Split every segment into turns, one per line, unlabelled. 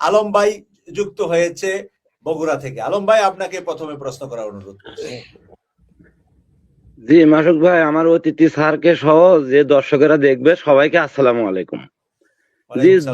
আলম ভাই যুক্ত হয়েছে বগুড়া থেকে। আলম ভাই, আপনাকে প্রথমে প্রশ্ন করার অনুরোধ করছি।
জি মাসুক ভাই, আমার অতিথি স্যারকে সহ যে দর্শকেরা দেখবে সবাইকে আসসালামু আলাইকুম। জি
ওয়ালাইকুম সালাম।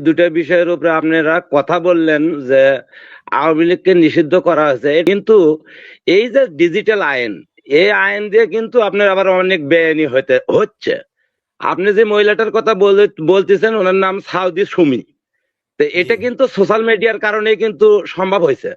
দুটা বিষয়ের উপরে আপনারা কথা বললেন যে আওয়ামী লীগকে নিষিদ্ধ করা হয়েছে, কিন্তু এই যে ডিজিটাল আইন, এই আইন দিয়ে কিন্তু আপনার আবার অনেক বেআইনি হচ্ছে। আপনি যে মহিলাটার কথা বলতেছেন, ওনার নাম সাউদি সুমি। তো এটা
জি।
কিন্তু সোশ্যাল মিডিয়ার কারণে কিন্তু সম্ভব হয়েছে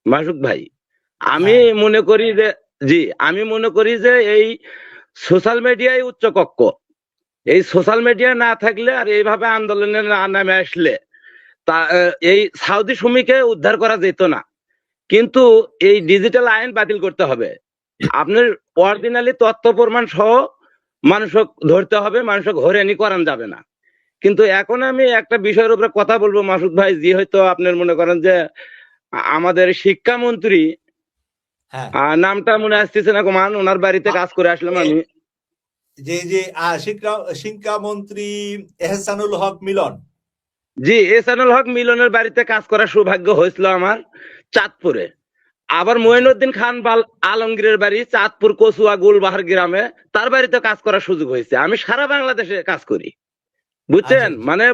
মাসুক ভাই। আমি
হ্যাঁ।
মনে করি যে জি আমি মনে করি যে এই সোশ্যাল মিডিয়ায় উচ্চ কক্ষ, এই সোশ্যাল মিডিয়া না থাকলে আর এইভাবে আন্দোলনে না নামে আসলে তা এই সাউদি সুমিকে উদ্ধার করা যেত না। কিন্তু এই ডিজিটাল আইন বাতিল করতে হবে। আপনার অরিজিনালি তথ্য প্রমাণ সহ মানুষক ধরতে হবে, মানুষক হয়রানি করান যাবে না। কিন্তু এখন আমি একটা বিষয়ের উপরে কথা বলবো মাসুদ ভাই, যে হয়তো আপনার মনে করেন যে আমাদের শিক্ষামন্ত্রী,
হ্যাঁ।
নামটা মনে আসতেছে না কমান, ওনার বাড়িতে কাজ করে আসলাম আমি।
যে যে শিক্ষামন্ত্রী এহসানুল হক মিলন।
জি, এহসানুল হক মিলনের বাড়িতে কাজ করার সৌভাগ্য হয়েছিল আমার চাঁদপুরে। আবার
আচ্ছা।
মঈনুদ্দিন খান আলমগীরের বাড়ি চাঁদপুর কচুয়া গুলবাহার গ্রামে, তার বাড়িতে কাজ করার সুযোগ হয়েছে। আমি সারা বাংলাদেশে কাজ করি,
আচ্ছা।
বুঝছেন। মানে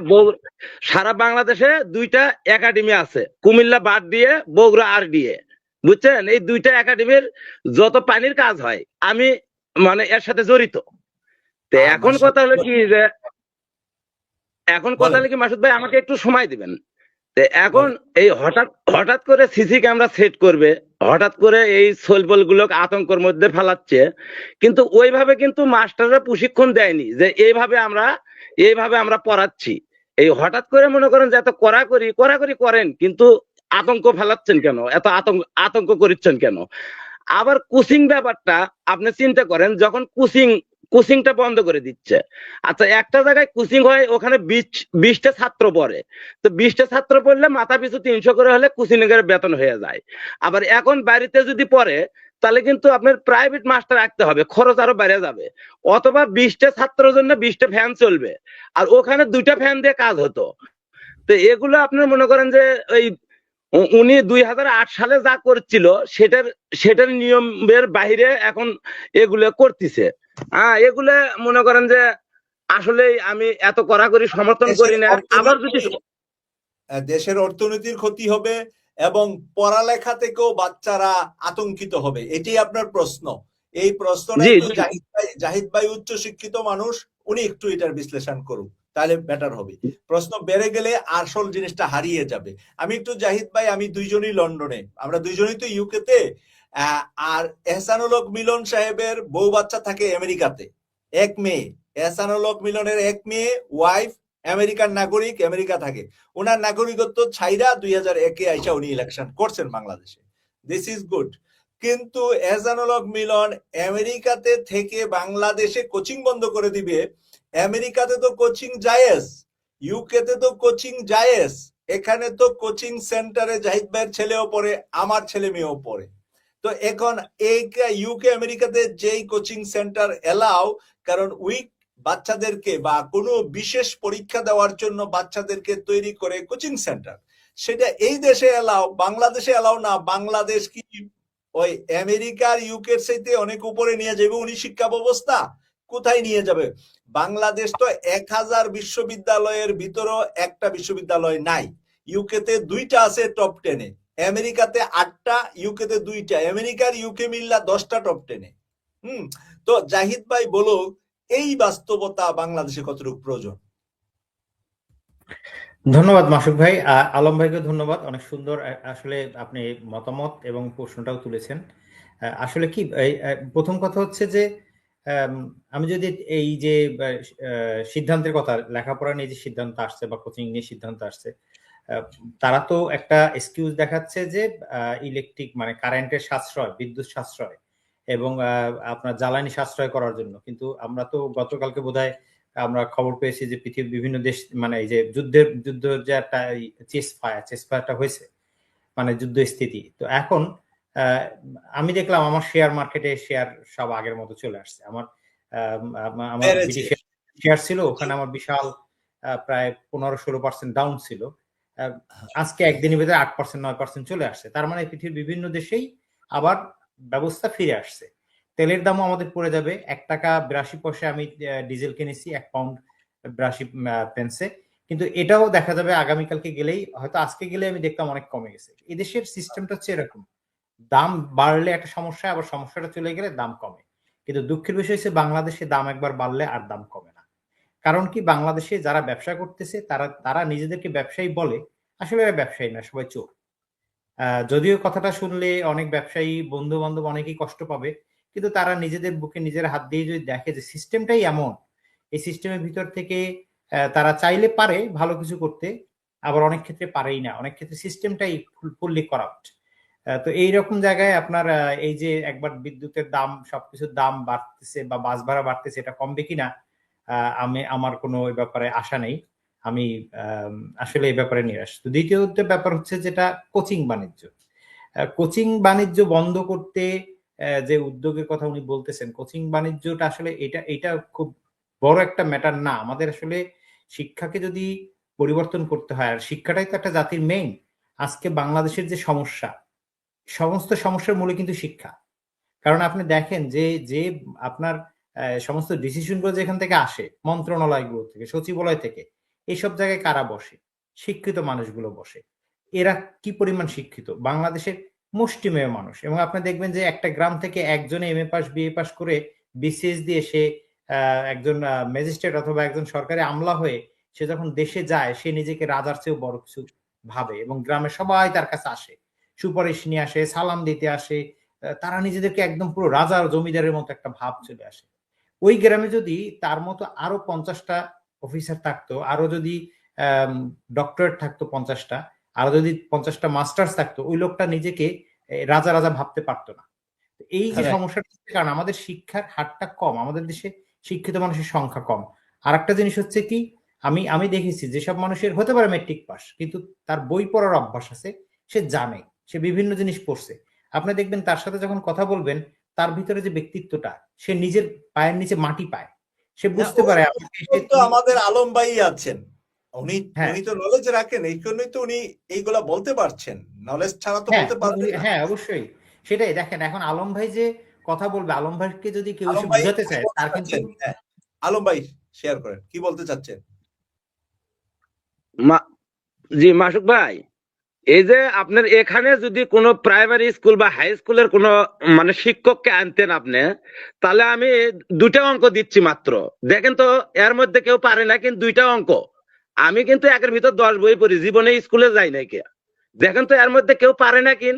সারা বাংলাদেশে দুইটা একাডেমি আছে, কুমিল্লা বাদ দিয়ে বগুড়া আর দিয়ে, বুঝছেন। এই দুইটা একাডেমির যত পানির কাজ হয় আমি মানে এর সাথে জড়িত। তো এখন কথা হলো
মাশাআল্লাহ।
কি যে
বলেন
মাসুদ ভাই আমাকে একটু সময় দিবেন। এখন
বলেন।
এই হঠাৎ হঠাৎ করে সিসি ক্যামেরা সেট করবে, হঠাৎ করে এই সোলবল গুলোকে আতঙ্কের মধ্যে ফেলাচ্ছে, কিন্তু ওইভাবে কিন্তু মাস্টাররা প্রশিক্ষণ দেয়নি যে এইভাবে আমরা পড়াচ্ছি। এই হঠাৎ করে মনে করেন যে এত কড়াকড়ি করেন, কিন্তু আতঙ্ক ফেলাচ্ছেন কেন, এত আতঙ্ক করছেন কেন? আবার কোচিং ব্যাপারটা আপনি চিন্তা করেন, যখন কোচিংটা বন্ধ করে দিচ্ছে। আচ্ছা, একটা জায়গায় কোচিং হয়, ওখানে 20টা ছাত্র পড়ে। তো 20টা ছাত্র পড়লে মাথা পিছু 300 করে হলে কোচিং এর বেতন হয়ে যায়। আবার এখন বাড়িতে যদি পড়ে, তাহলে কিন্তু আপনার প্রাইভেট মাস্টার রাখতে হবে, খরচ আরো বেড়ে যাবে। অথবা 20টা ছাত্রের জন্য 20টা ফ্যান চলবে, আর ওখানে 2টা ফ্যান দিয়ে কাজ হতো। তো এগুলো আপনার মনে করেন যে ওই উনি 2008 সালে যা করছিল সেটার নিয়মের বাইরে এখন এগুলো করতেছে। এগুলো মনে করেন যে আসলে আমি এত কড়াকড়ি সমর্থন
দেশের
করি না। আবার যদি
দেশের অর্থনীতির ক্ষতি হবে এবং পড়ালেখা থেকেও বাচ্চারা আতঙ্কিত হবে, এটাই আপনার প্রশ্ন। এই প্রশ্নটা
জি
একটু
জি
জাহিদ ভাই উচ্চ শিক্ষিত মানুষ, উনি একটু এটার বিশ্লেষণ করুন, তাহলে বেটার হবে। প্রশ্ন বেড়ে গেলে আসল জিনিসটা হারিয়ে যাবে। আমি একটু জাহিদ ভাই, আমি দুইজনই লন্ডনে, আমরা দুইজনই তো ইউকেতে। আর এহসানুল হক মিলন সাহেবের বউ বাচ্চা থাকে আমেরিকাতে, এক মেয়ে। এহসানুল হক মিলনের এক মেয়ে, ওয়াইফ আমেরিকার নাগরিক, আমেরিকা থাকে। ওনার নাগরিকত্ব ছাইরা 2001-এ আইসা উনি ইলেকশন করছেন বাংলাদেশে। This is good. কিন্তু এহসানুল হক মিলন আমেরিকাতে থেকে বাংলাদেশে কোচিং বন্ধ করে দিবে। আমেরিকাতে তো কোচিং জায়েজ, ইউকেতে তো কোচিং জায়েজ, এখানে তো কোচিং সেন্টারে জাহিদ ভাইয়ের ছেলেও পড়ে, আমার ছেলে মেয়েও পড়ে। তো এখন এই ইউকে আমেরিকাতে যেই কোচিং সেন্টার এলাও, কারণ উইক বাচ্চাদেরকে বা কোনো বিশেষ পরীক্ষা দেওয়ার জন্য বাচ্চাদেরকে তৈরি করে কোচিং সেন্টার, সেটা এই দেশে এলাও, বাংলাদেশে এলাও না। বাংলাদেশ কি ওই আমেরিকার ইউকের চাইতে অনেক উপরে নিয়ে যাবে উনি শিক্ষা ব্যবস্থা? কোথায় নিয়ে যাবে? বাংলাদেশ তো 1000 বিশ্ববিদ্যালয়ের ভিতরও একটা বিশ্ববিদ্যালয় নাই। ইউকেতে 2টা আছে টপ 10-এ, আমেরিকাতে 8টা, ইউকেতে 2টা। আমেরিকার ইউকে মিল্লা 10টা টপ 10-এ। তো জাহিদ ভাই বলো, এই বাস্তবতা বাংলাদেশে কতটুকু প্রয়োজন?
ধন্যবাদ মাসুক ভাই। আলম ভাইকে ধন্যবাদ, অনেক সুন্দর আসলে আপনি মতামত এবং প্রশ্নটাও তুলেছেন। আসলে কি প্রথম কথা হচ্ছে যে আমি যদি এই যে সিদ্ধান্তের কথা, লেখাপড়া নিয়ে যে সিদ্ধান্ত আসছে বা কোচিং নিয়ে সিদ্ধান্ত আসছে, তারা তো একটা এক্সকিউজ দেখাচ্ছে যে ইলেকট্রিক মানে কারেন্টের সাশ্রয়, বিদ্যুৎ সাশ্রয় এবং আপনার জ্বালানি সাশ্রয় করার জন্য। কিন্তু আমরা তো গতকালকে বোধহয় আমরা খবর পেয়েছি যে পৃথিবীর বিভিন্ন দেশ মানে এই যে যুদ্ধ যে একটা চেস ফায়ারটা হয়েছে, মানে যুদ্ধ স্থিতি। তো এখন আমি দেখলাম আমার শেয়ার মার্কেটে শেয়ার সব আগের মতো চলে আসছে। আমার
বেড়েছে।
বিদেশে শেয়ার ছিল, ওখানে আমার বিশাল প্রায় 15-16% ডাউন ছিল, আজকে একদিনের ভিতরে 8%-9% চলে আসছে। তার মানে পৃথিবীর বিভিন্ন দেশেই আবার ব্যবস্থা ফিরে আসছে। তেলের দামও আমাদের পড়ে যাবে। 1 টাকা 82 পয়সা আমি ডিজেল কিনেছি 1 পাউন্ড 82 পেন্সে, কিন্তু এটাও দেখা যাবে আগামীকালকে গেলেই, হয়তো আজকে গেলে আমি দেখতাম অনেক কমে গেছে। এদেশের সিস্টেমটা হচ্ছে এরকম, দাম বাড়লে একটা সমস্যা, আবার সমস্যাটা চলে গেলে দাম কমে। কিন্তু দুঃখের বিষয় হচ্ছে বাংলাদেশে দাম একবার বাড়লে আর দাম কমে না। কারণ কি, বাংলাদেশে যারা ব্যবসা করতেছে তারা নিজেদেরকে ব্যবসায়ী বলে, আসলে এরা ব্যবসায়ী না, সবাই চোর। যদিও কথাটা শুনলে অনেক ব্যবসায়ী বন্ধু বান্ধব অনেকেই কষ্ট পাবে, কিন্তু তারা নিজেদের বুকে নিজের হাত দিয়ে যদি দেখে যে সিস্টেমটাই এমন, এই সিস্টেমের ভিতর থেকে তারা চাইলে পারে ভালো কিছু করতে, আবার অনেক ক্ষেত্রে পারেই না, অনেক ক্ষেত্রে সিস্টেমটাই ফুললি করাপ্ট। তো এইরকম জায়গায় আপনার এই যে একবার বিদ্যুতের দাম, সবকিছুর দাম বাড়তেছে বা বাস ভাড়া বাড়তেছে, এটা কমবে কিনা আমার কোনো ওই ব্যাপারে আশা নেই। আমি আসলে এই ব্যাপারে নিরাশ। তো দ্বিতীয় ব্যাপার হচ্ছে যেটা কোচিং বাণিজ্য। কোচিং বাণিজ্য বন্ধ করতে যে উদ্যোগের কথা উনি বলতেছেন, কোচিং বাণিজ্যটা আসলে এটা খুব বড় একটা ম্যাটার না। আমাদের আসলে শিক্ষাকে যদি পরিবর্তন করতে হয়, আর শিক্ষাটাই তো একটা জাতির মেইন। আজকে বাংলাদেশের যে সমস্যা, সমস্ত সমস্যার মূলে কিন্তু শিক্ষা। কারণ আপনি দেখেন যে আপনার সমস্ত ডিসিশন গুলো যেখান থেকে আসে, মন্ত্রণালয়গুলো থেকে, সচিবালয় থেকে, এইসব জায়গায় কারা বসে? শিক্ষিত মানুষগুলো বসে। এরা কি পরিমাণ শিক্ষিত? বাংলাদেশের মুষ্টিমেয় মানুষ। এবং আপনি দেখবেন যে একটা গ্রাম থেকে একজনে এমএ পাস বিএ পাস করে বিসিএস দিয়ে সে একজন ম্যাজিস্ট্রেট অথবা একজন সরকারি আমলা হয়ে সে যখন দেশে যায়, সে নিজেকে রাজার চেয়েও বড় কিছু ভাবে, এবং গ্রামের সবাই তার কাছে আসে, সুপারিশ নিয়ে আসে, সালাম দিতে আসে। তারা নিজেদেরকে একদম পুরো রাজার জমিদারের মতো একটা ভাব চলে আসে। ওই গ্রামে যদি তার মতো আরো 50টা অফিসার থাকতো, আরো যদি ডক্টরেট থাকতো 50টা, আরো যদি 50টা মাস্টার্স থাকতো, ওই লোকটা নিজেকে রাজা রাজা ভাবতে পারতো না। এই যে সমস্যাটা, কারণ আমাদের শিক্ষার হারটা কম, আমাদের দেশে শিক্ষিত মানুষের সংখ্যা কম। আর একটা জিনিস হচ্ছে কি, আমি দেখেছি যেসব মানুষের হতে পারে মেট্রিক পাস, কিন্তু তার বই পড়ার অভ্যাস আছে, সে জানে, সে বিভিন্ন জিনিস পড়ছে। আপনি দেখবেন তার সাথে যখন কথা বলবেন, তার ভিতরে যে ব্যক্তিত্বটা, সে নিজের পায়ের নিচে মাটি পায়, সে বুঝতে পারে।
তো আমাদের আলম ভাই আছেন, উনি
হ্যাঁ,
তো নলেজ রাখেন, এই জন্যই তো উনি এইগুলা বলতে পারছেন, নলেজ ছাড়া তো বলতে পারবেন না।
হ্যাঁ অবশ্যই, সেটাই দেখেন। এখন আলম ভাই যে কথা বলবে, আলম ভাইকে যদি কেউ
আলম
এসে
ভাই
বুঝাতে
কি
চায়,
বলতে
তার কিন্তু
চাচ্ছেন? হ্যাঁ, আলম ভাই শেয়ার করেন কি বলতে চাচ্ছেন।
জি মাসুক ভাই, এই যে আপনার এখানে যদি কোনো প্রাইমারি স্কুল বা হাই স্কুলের কোনো মানে শিক্ষককে আনতেন আপনি, তাহলে আমি 2টা অঙ্ক দিচ্ছি মাত্র। দেখেন তো, এর মধ্যে কেউ পারে না, কিন্তু 2টা অঙ্ক আমি কিন্তু 1-এর ভিতর 10 বই পড়ি, জীবনে স্কুলে যাই নাই কে। দেখেন তো, এর মধ্যে কেউ পারে না কিন।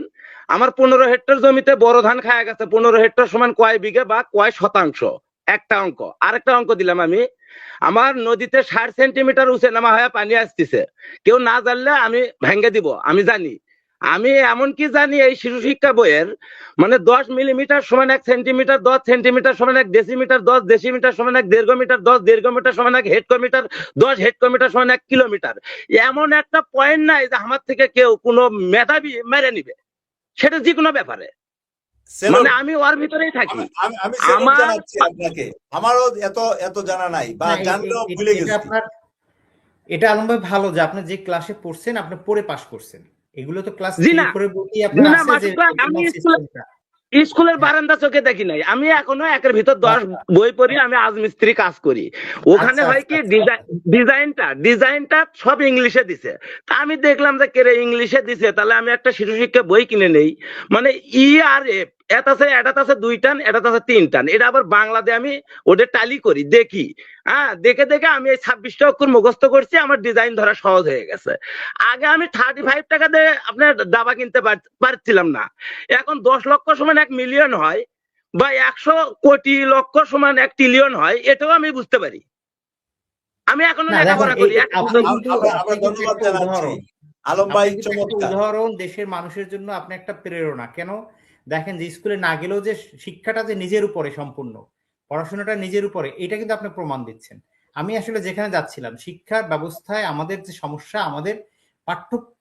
আমার 15 হেক্টর জমিতে বড় ধান খায় গেছে। 15 হেক্টর সমান কয় বিঘা বা কয় শতাংশ, একটা অঙ্ক। আরেকটা অঙ্ক দিলাম আমি, আমার নদীতে 60 সেন্টিমিটার উঁচে নামা হয়ে পানি আসতেছে, কেউ না জানলে আমি ভেঙে দিব, আমি জানি। আমি এমনকি জানি এই শিশু শিক্ষা বইয়ের মানে 10 মিলিমিটার সমান 1 সেন্টিমিটার, 10 সেন্টিমিটার সমান 1 ডেসিমিটার, 10 ডেসিমিটার সমান 1 দেড় মিটার, 10 দেড় মিটার সমান 1 হেক্টোমিটার, 10 হেক্টোমিটার সমান 1 কিলোমিটার। এমন একটা পয়েন্ট নাই যে আমার থেকে কেউ কোনো মেধাবী মেরে নিবে, সেটা যে কোনো ব্যাপারে। মানে আমি ওর ভিতরেই থাকি।
আমি
আমার
জানাচ্ছি আপনাকে, আমারও এত জানা নাই, বা জানলেও ভুলে গেছি।
এটা আলম ভাই ভালো যে আপনি যে ক্লাসে পড়ছেন, আপনি পড়ে পাস করছেন। এগুলো তো ক্লাস
জি
3
না,
4 এর বইতেই আপনার আছে যে
আমি
সিস্টেমটা।
স্কুলের বারান্দা চোখে দেখি নাই, আমি এখনো 1-এর ভিতর 10 বই পড়ি, আমি আজমিস্ত্রি কাজ করি। ওখানে হয় কি, ডিজাইনটা সব ইংলিশে দিছে। তা আমি দেখলাম যে কেরে ইংলিশে দিছে, তাহলে আমি একটা শিশু শিক্ষা বই কিনে নেই। মানে ই আর এফ, এটাতে আছে 2 টান, এটাতে আছে 3 টান, এটা আবার বাংলাতে আমি ওটা টালি করি, দেখি। হ্যাঁ, দেখে দেখে আমি এই 26টা অক্ষর মুখস্থ করছি, আমার ডিজাইন ধরা সহজ হয়ে গেছে। আগে আমি 35 টাকা দিয়ে আপনার দাবা কিনতে পারছিলাম না, এখন 10 লক্ষ সমান 1 মিলিয়ন হয়, বা 100 কোটি লক্ষ সমান 1 ট্রিলিয়ন হয়, এটাও আমি বুঝতে পারি। আমি এখনো লেখাপড়া করি।
ধন্যবাদ জানাচ্ছি আলম ভাই, চমৎকার
উদাহরণ। দেশের মানুষের জন্য আপনি একটা প্রেরণা। কেন দেখেন যে স্কুলে না গেলেও যে শিক্ষাটা যে নিজের উপরে সম্পূর্ণ, পড়াশোনাটা নিজের উপরে, এটা কিন্তু আপনি প্রমাণ দিচ্ছেন। আমি আসলে যেখানে যাচ্ছিলাম, শিক্ষা ব্যবস্থায় আমাদের যে সমস্যা, আমাদের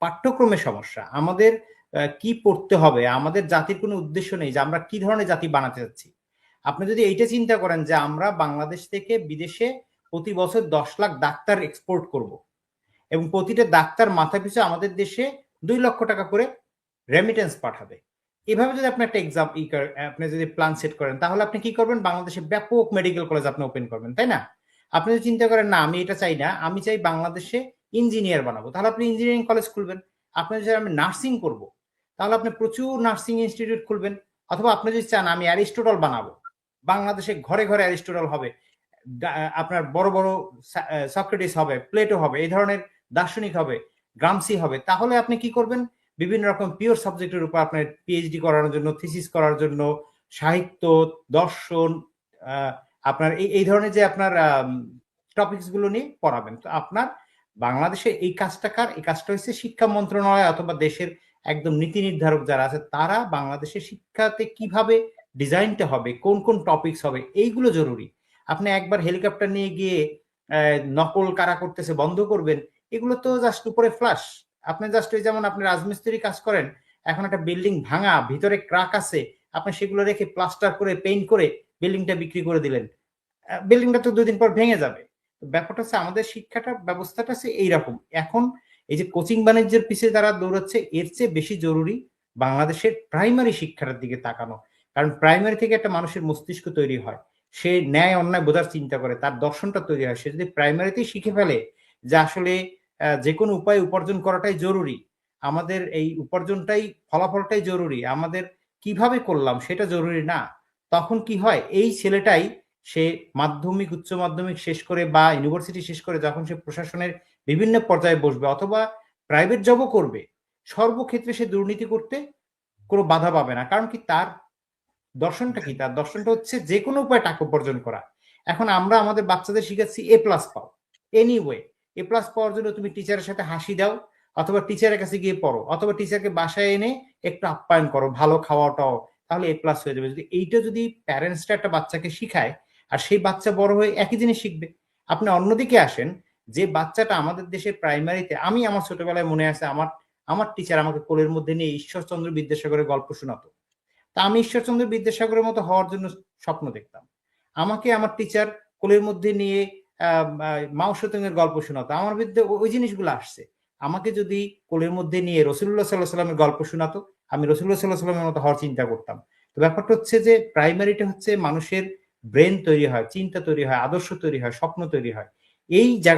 পাঠ্যক্রমের সমস্যা, আমাদের কি পড়তে হবে, আমাদের জাতির কোনো উদ্দেশ্য নেই যে আমরা কি ধরনের জাতি বানাতে চাচ্ছি। আপনি যদি এইটা চিন্তা করেন যে আমরা বাংলাদেশ থেকে বিদেশে প্রতি বছর 10 লাখ ডাক্তার এক্সপোর্ট করব, এবং প্রতিটা ডাক্তার মাথা পিছু আমাদের দেশে 2 লক্ষ টাকা করে রেমিটেন্স পাঠাবে। এভাবে যদি আপনি একটা এক্সাম আপনি যদি প্ল্যান সেট করেন, তাহলে আপনি কি করবেন, বাংলাদেশে ব্যাপক মেডিকেল কলেজ আপনি ওপেন করবেন, তাই না? আপনি যদি চিন্তা করেন না আমি এটা চাই না, আমি চাই বাংলাদেশে ইঞ্জিনিয়ার বানাবো, তাহলে আপনি ইঞ্জিনিয়ারিং কলেজ খুলবেন। আপনি যদি আমি নার্সিং করব, তাহলে আপনি প্রচুর নার্সিং ইনস্টিটিউট খুলবেন। অথবা আপনি যদি চান আমি অ্যারিস্টটল বানাবো, বাংলাদেশে ঘরে ঘরে অ্যারিস্টটল হবে, আপনার বড় বড় সক্রেটিস হবে, প্লেটো হবে, এই ধরনের দার্শনিক হবে, গ্রামসি হবে, তাহলে আপনি কি করবেন, বিভিন্ন রকম পিওর সাবজেক্টের উপর আপনার পিএইচডি করার জন্য, থিসিস করার জন্য, সাহিত্য, দর্শন, আপনার এই ধরনের যে আপনার টপিকস গুলো নিয়ে পড়াবেন। তো আপনার বাংলাদেশে এই কাজটা কার? এই কাজটা হচ্ছে শিক্ষা মন্ত্রণালয় অথবা দেশের একদম নীতি নির্ধারক যারা আছে, তারা বাংলাদেশের শিক্ষাতে কিভাবে ডিজাইনটা হবে, কোন কোন টপিকস হবে, এইগুলো জরুরি। আপনি একবার হেলিকপ্টার নিয়ে গিয়ে নকল কারা করতেছে বন্ধ করবেন, এগুলো তো জাস্ট উপরে ফ্লাশ। আপনি জাস্ট ওই যেমন আপনি রাজমিস্ত্রি কাজ করেন, এখন একটা বিল্ডিং ভাঙা, ভিতরে ক্রাক আছে, আপনি সেগুলো রেখে প্লাস্টার করে পেইন্ট করে বিল্ডিংটা বিক্রি করে দিলেন, বিল্ডিংটা তো 2 দিন পর ভেঙে যাবে। ব্যাপারটা হচ্ছে আমাদের শিক্ষাটা ব্যবস্থাটা হচ্ছে এইরকম। এখন এই যে কোচিং বাণিজ্যের পিছিয়ে তারা দৌড়াচ্ছে, এর চেয়ে বেশি জরুরি বাংলাদেশের প্রাইমারি শিক্ষার দিকে তাকানো। কারণ প্রাইমারি থেকে একটা মানুষের মস্তিষ্ক তৈরি হয়, সে ন্যায় অন্যায় বোঝার চিন্তা করে, তার দর্শনটা তৈরি হয়। সে যদি প্রাইমারিতেই শিখে ফেলে যে আসলে যে কোনো উপায়ে উপার্জন করাটাই জরুরি, আমাদের এই উপার্জনটাই ফলাফলটাই জরুরি, আমাদের কিভাবে করলাম সেটা জরুরি না, তখন কি হয়, এই ছেলেটাই সে মাধ্যমিক উচ্চ মাধ্যমিক শেষ করে বা ইউনিভার্সিটি শেষ করে যখন সে প্রশাসনের বিভিন্ন পর্যায়ে বসবে অথবা প্রাইভেট জবও করবে, সর্বক্ষেত্রে সে দুর্নীতি করতে কোনো বাধা পাবে না। কারণ কি, তার দর্শনটা কি? তার দর্শনটা হচ্ছে যে কোনো উপায়ে টাকা উপার্জন করা। এখন আমরা আমাদের বাচ্চাদের শিখাচ্ছি এ প্লাস পাও, এনিওয়ে এ প্লাস পাওয়ার জন্য তুমি টিচারের সাথে হাসি দাও, অথবা টিচারের কাছে গিয়ে পড়ো, অথবা টিচারকে বাসায় এনে একটু আপ্যায়ন করো, ভালো খাওয়াটাও, তাহলে এ প্লাস হয়ে যাবে। যদি এইটা যদি প্যারেন্টসটা একটা বাচ্চাকে শিখায়, আর সেই বাচ্চা বড় হয়ে একই জিনিস শিখবে। আপনি অন্যদিকে আসেন, যে বাচ্চাটা আমাদের দেশের প্রাইমারিতে, আমি আমার ছোটবেলায় মনে আছে আমার আমার টিচার আমাকে কোলের মধ্যে নিয়ে ঈশ্বরচন্দ্র বিদ্যাসাগরের গল্প শোনাতো। তা আমি ঈশ্বরচন্দ্র বিদ্যাসাগরের মতো হওয়ার জন্য স্বপ্ন দেখতাম। আমাকে আমার টিচার কোলের মধ্যে নিয়ে মাও সত্যের গল্প শোনাতো, আমার বিরুদ্ধে ওই জিনিসগুলো আসছে। আমাকে যদি কোলের মধ্যে নিয়ে রসুল্লাহ সাল্লাহ সাল্লামের গল্প শোনাতো, আমি রসুল্লাহ সাল্লাহ সাল্লামের মতো হওয়ার চিন্তা করতাম। তো ব্যাপারটা হচ্ছে যে প্রাইমারিটা হচ্ছে মানুষের ব্রেন তৈরি হয়, চিন্তা তৈরি হয়, আদর্শ তৈরি হয়, স্বপ্ন তৈরি হয়। এই জায়গা